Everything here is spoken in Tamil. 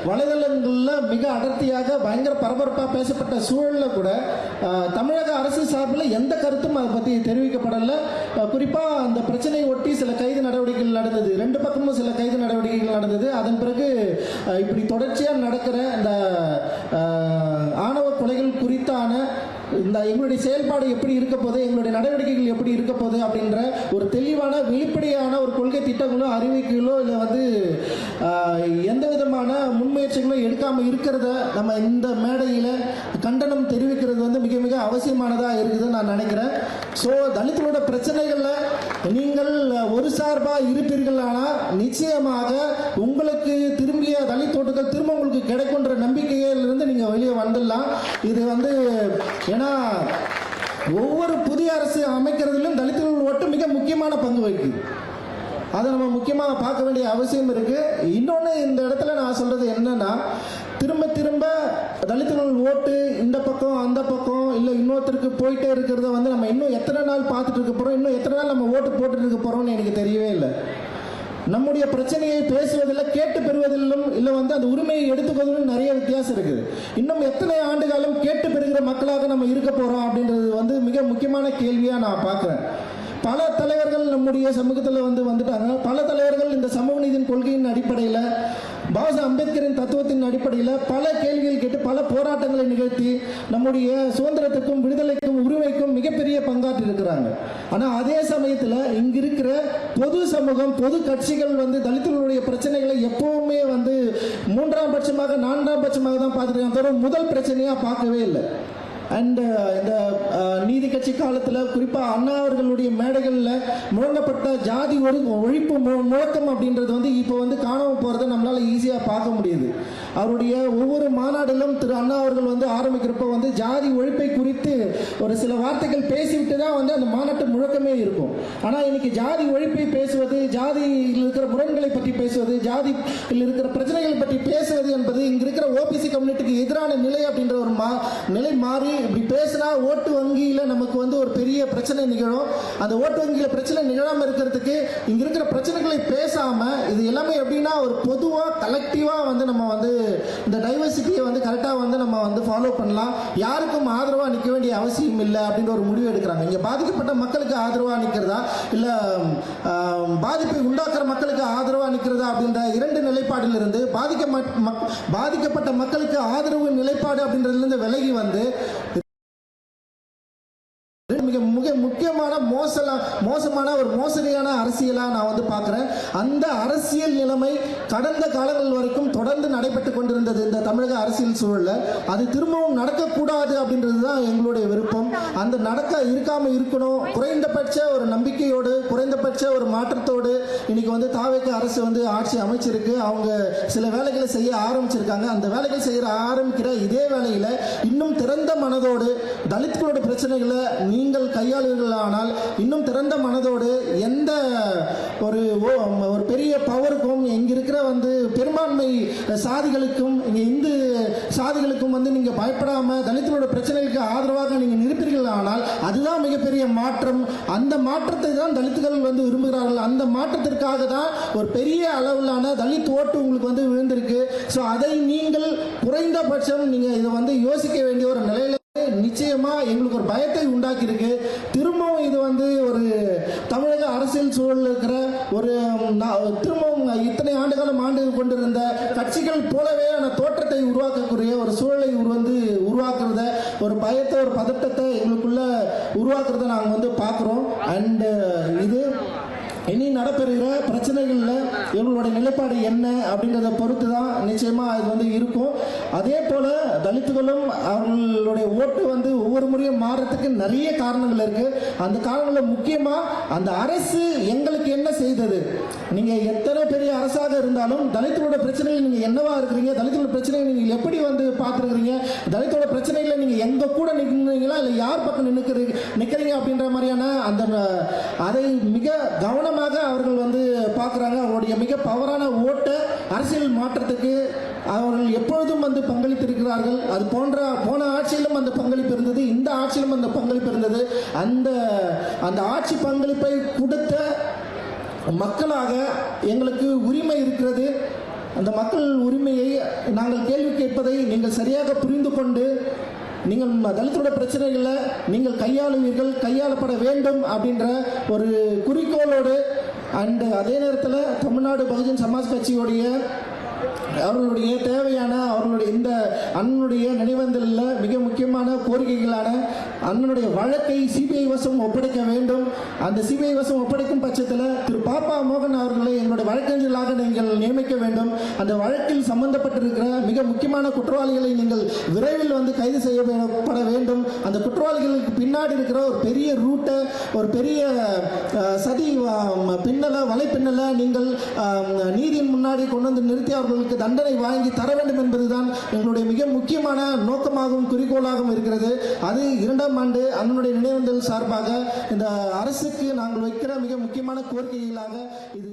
வலைதளங்களில் மிக அடர்த்தியாக பயங்கர பரபரப்பாக பேசப்பட்ட சூழலில் கூட தமிழக அரசு சார்பில் எந்த கருத்தும் அதை பற்றி தெரிவிக்கப்படலை. குறிப்பாக அந்த பிரச்சனையை ஒட்டி சில கைது நடவடிக்கைகள் நடந்தது, ரெண்டு பக்கமும் சில கைது நடவடிக்கைகள் நடந்தது. அதன் பிறகு இப்படி தொடர்ச்சியாக நடக்கிற இந்த ஆணவ கொலைகள் குறித்தான இந்த எங்களுடைய செயல்பாடு எப்படி இருக்க போகுது, எங்களுடைய நடவடிக்கைகள் எப்படி இருக்க போகுது அப்படின்ற ஒரு தெளிவான வெளிப்படையான ஒரு கொள்கை திட்டங்களோ அறிவிக்கைகளோ இல்லை வந்து எந்த விதமான முன்முயற்சிகளோ எடுக்காமல் இருக்கிறத நம்ம இந்த மேடையில் கண்டனம் தெரிவிக்கிறது வந்து மிக மிக அவசியமானதாக இருக்குதுன்னு நான் நினைக்கிறேன். ஸோ தலித்தோட பிரச்சனைகளில் நீங்கள் ஒரு சார்பாக இருப்பீர்கள், ஆனால் நிச்சயமாக உங்களுக்கு திரும்பிய தலித் ஓட்டுகள் திரும்ப உங்களுக்கு கிடைக்குன்ற நம்பிக்கையிலிருந்து நீங்கள் வெளியே வந்துடலாம். இது வந்து ஏன்னா ஒவ்வொரு புதிய அரசு அமைக்கிறதுலும் தலித்துகள் ஓட்டு மிக முக்கியமான பங்கு வகிக்குது. அதை நம்ம முக்கியமாக பார்க்க வேண்டிய அவசியம் இருக்குது. இன்னொன்று இந்த இடத்துல நான் சொல்கிறது என்னன்னா, திரும்ப திரும்ப தலித்துகள் ஓட்டு இந்த பக்கம் அந்த பக்கம் இல்லை இன்னொருத்தருக்கு போயிட்டே இருக்கிறத வந்து நம்ம இன்னும் எத்தனை நாள் பார்த்துட்டு இருக்க போகிறோம், இன்னும் எத்தனை நாள் நம்ம ஓட்டு போட்டுட்டு இருக்க போகிறோம்னு எனக்கு தெரியவே இல்லை. நம்முடைய பிரச்சனையை பேசுவதில் கேட்டு பெறுவதிலும் இல்லை வந்து அந்த உரிமையை எடுத்துக்கொள்வதிலும் நிறைய வித்தியாசம் இருக்குது. இன்னும் எத்தனை ஆண்டு காலம் கேட்டு பெறுகிற மக்களாக நம்ம இருக்க போகிறோம் அப்படின்றது வந்து மிக முக்கியமான கேள்வியாக நான் பார்க்குறேன். பல தலைவர்கள் நம்முடைய சமூகத்தில் வந்துட்டாங்க. பல தலைவர்கள் இந்த சமூக நீதியின் கொள்கையின் அடிப்படையில், பாபா அம்பேத்கரின் தத்துவத்தின் அடிப்படையில் பல கேள்விகள் கேட்டு பல போராட்டங்களை நிகழ்த்தி நம்முடைய சுதந்திரத்துக்கும் விடுதலைக்கும் உரிமைக்கும் மிகப்பெரிய பங்காற்றி இருக்கிறாங்க. ஆனால் அதே சமயத்தில் இங்கு இருக்கிற பொது சமூகம், பொது கட்சிகள் வந்து தலித்துகளுடைய பிரச்சனைகளை எப்பவுமே வந்து மூன்றாம் பட்சமாக நான்காம் பட்சமாக தான் பார்த்துருக்காங்க, தவிர முதல் பிரச்சனையாக பார்க்கவே இல்லை. அண்ட் இந்த நீதி கட்சி காலத்தில் குறிப்பாக அண்ணா அவர்களுடைய மேடைகளில் முழங்கப்பட்ட ஜாதி ஒழிப்பு முழக்கம் அப்படின்றது வந்து இப்போ வந்து காணாமல் போகிறத நம்மளால் ஈஸியாக பார்க்க முடியுது. அவருடைய ஒவ்வொரு மாநாட்டிலும் திரு அண்ணா அவர்கள் வந்து ஆரம்பிக்கிறப்ப வந்து ஜாதி ஒழிப்பை குறித்து ஒரு சில வார்த்தைகள் பேசிவிட்டு தான் வந்து அந்த மாநாட்டு முழக்கமே இருக்கும். ஆனால் இன்னைக்கு ஜாதி ஒழிப்பை பேசுவது, ஜாதியில் இருக்கிற முரண்களை பற்றி பேசுவது, ஜாதியில் இருக்கிற பிரச்சனைகளை பற்றி பேசுவது என்பது இங்கே இருக்கிற ஓபிசி கம்யூனிட்டிக்கு எதிரான நிலை அப்படின்ற ஒரு நிலை மாறி இப்படி பேசினா ஓட்டு வங்கியில் நமக்கு வந்து ஒரு பெரிய பிரச்சனை நிகழும். அந்த ஓட்டு வங்கியில் பிரச்சனை நிகழாமல் இருக்கிறதுக்கு இங்கே இருக்கிற பிரச்சனைகளை பேசாமல் இது எல்லாமே எப்படின்னா ஒரு பொதுவாக கலெக்டிவாக வந்து நம்ம வந்து இந்த டைவர்சிட்டியை வந்து கரெக்டாக வந்து நம்ம வந்து ஃபாலோ பண்ணலாம். யாருக்கும் ஆதரவாக நிற்க வேண்டிய அவசியம் இல்லை அப்படின்ற ஒரு முடிவு எடுக்கிறாங்க. இங்கே பாதிக்கப்பட்ட மக்களுக்கு ஆதரவாக நிற்கிறதா இல்லை பாதிப்பை உண்டாக்குற மக்களுக்கு ஆதரவாக நிற்கிறதா அப்படின்ற இரண்டு நிலைப்பாடிலிருந்து பாதிக்கப்பட்ட மக்களுக்கு ஆதரவு நிலைப்பாடு அப்படின்றதுலேருந்து விலகி வந்து மிக மிக முக்கியமான மோசமான ஒரு மோசடியான அரசியலாக நான் வந்து பார்க்குறேன். அந்த அரசியல் நிலைமை கடந்த காலங்கள் வரைக்கும் தொடர்ந்து நடைபெற்று கொண்டிருந்தது இந்த தமிழக அரசியல் சூழலில். அது திரும்பவும் நடக்கக்கூடாது அப்படின்றது தான் எங்களுடைய விருப்பம். அந்த இருக்காமல் இருக்கணும். குறைந்தபட்ச ஒரு நம்பிக்கையோடு, குறைந்தபட்ச ஒரு மாற்றத்தோடு இன்னைக்கு வந்து தாவேக அரசு வந்து ஆட்சி அமைச்சிருக்கு. அவங்க சில வேலைகளை செய்ய ஆரம்பிச்சிருக்காங்க. அந்த வேலைகள் ஆரம்பிக்கிற இதே வேளையில் இன்னும் திறந்த மனதோடு தலித்களோட பிரச்சனைகளை நீங்கள் கையாளுவீர்களானால், இன்னும் திறந்த மனதோடு எந்த ஒரு பெரிய பவருக்கும் இங்க இருக்கிற வந்து பெரும்பான்மை சாதிகளுக்கும் இங்க இந்து சாதிகளுக்கும் வந்து நீங்க பயப்படாம தலித்தோட பிரச்சனைகளுக்கு ஆதரவாக நீங்க நிற்பீர்கள். ஆனால் அதுதான் மிகப்பெரிய மாற்றம். அந்த மாற்றத்தை தான் தலித்துகள் வந்து விரும்புகிறார்கள். அந்த மாற்றத்திற்காக தான் ஒரு பெரிய அளவிலான தலித் ஓட்டு உங்களுக்கு வந்து விழுந்திருக்கு. ஸோ அதை நீங்கள் குறைந்தபட்சம் நீங்க இதை வந்து யோசிக்க வேண்டிய ஒரு நிலையில நிச்சயமா எங்களுக்கு ஒரு பயத்தை உண்டாக்கி இருக்கு. திரும்பவும் இது வந்து ஒரு தமிழக அரசியல் சூழல் இருக்கிற ஒரு திரும்பவும் இத்தனை ஆண்டுகாலம் ஆண்டு கொண்டிருந்த கட்சிகள் போலவே தோற்றத்தை உருவாக்கக்கூடிய ஒரு சூழலை வந்து உருவாக்குறத, ஒரு பயத்தை, ஒரு பதட்டத்தை எங்களுக்குள்ள உருவாக்குறத நாங்கள் வந்து பார்க்குறோம். அண்ட் இது இனி நடைபெறுகிற பிரச்சனைகளில் இவங்களுடைய நிலைப்பாடு என்ன அப்படின்றத பொறுத்து தான் நிச்சயமாக இது வந்து இருக்கும். அதே போல் தலித்துகளும் அவர்களுடைய ஓட்டு வந்து ஒவ்வொரு முறையும் மாறுறதுக்கு நிறைய காரணங்கள் இருக்குது. அந்த காரணங்களில் முக்கியமாக அந்த அரசு எங்களுக்கு என்ன செய்தது, நீங்கள் எத்தனை பெரிய அரசாக இருந்தாலும் தலித்துகளோட பிரச்சனைகள் நீங்கள் என்னவா இருக்கிறீங்க, தலித்துகளோட பிரச்சனைகள் நீங்கள் எப்படி வந்து பார்த்துருக்கிறீங்க, தலித்தோட பிரச்சனைகளை நீங்கள் எங்கள் கூட நிற்கிறீங்களா இல்லை யார் பக்கம் நிற்கிறீங்க அப்படின்ற மாதிரியான அதை மிக கவனமாக அவர்கள் வந்து பார்க்குறாங்க. அவருடைய மிக பவரான ஓட்டை அரசியல் மாற்றத்துக்கு அவர்கள் எப்பொழுதும் வந்து பங்களித்திருக்கிறார்கள். அது போன ஆட்சியிலும் அந்த பங்களிப்பு இருந்தது, இந்த ஆட்சியிலும் அந்த பங்களிப்பு இருந்தது. அந்த ஆட்சி பங்களிப்பை கொடுத்த மக்களாக எங்களுக்கு உரிமை இருக்கிறது. அந்த மக்கள் உரிமையை நாங்கள் கேள்வி கேட்பதை நீங்கள் சரியாக புரிந்து கொண்டு நீங்கள் தலித்தோட பிரச்சனைகளை நீங்கள் கையாளப்பட வேண்டும் அப்படின்ற ஒரு குறிக்கோளோடு அண்ட் அதே நேரத்தில் தமிழ்நாடு பகுஜன் சமாஜ் கட்சியோடைய அவர்களுடைய தேவையான அவர்களுடைய இந்த அண்ணனுடைய நினைவேந்தலில் மிக முக்கியமான கோரிக்கைகளான அண்ணனுடைய வழக்கை சிபிஐ வசம் ஒப்படைக்க வேண்டும். அந்த சிபிஐ வசம் ஒப்படைக்கும் பட்சத்தில் திரு பாப்பா மோகன் அவர்களை எங்களுடைய வழக்கறிஞர்களாக நீங்கள் நியமிக்க வேண்டும். அந்த வழக்கில் சம்பந்தப்பட்டிருக்கிற மிக முக்கியமான குற்றவாளிகளை நீங்கள் விரைவில் கைது செய்யப்பட வேண்டும். அந்த குற்றவாளிகளுக்கு பின்னாடி இருக்கிற ஒரு பெரிய ரூட்டை, ஒரு பெரிய சதி வலைப்பின்னலை நீங்கள் நீதியின் முன்னாடி கொண்டு வந்து நிறுத்தி அவர்களுக்கு தண்டனை வாங்கி தர வேண்டும் என்பதுதான் எங்களுடைய மிக முக்கியமான நோக்கமாகவும் குறிக்கோளாகவும் இருக்கிறது. அது 2ஆம் ஆண்டு அண்ணனுடைய நினைவேந்தல் சார்பாக இந்த அரசுக்கு நாங்கள் வைக்கிற மிக முக்கியமான கோரிக்கைகளாக இது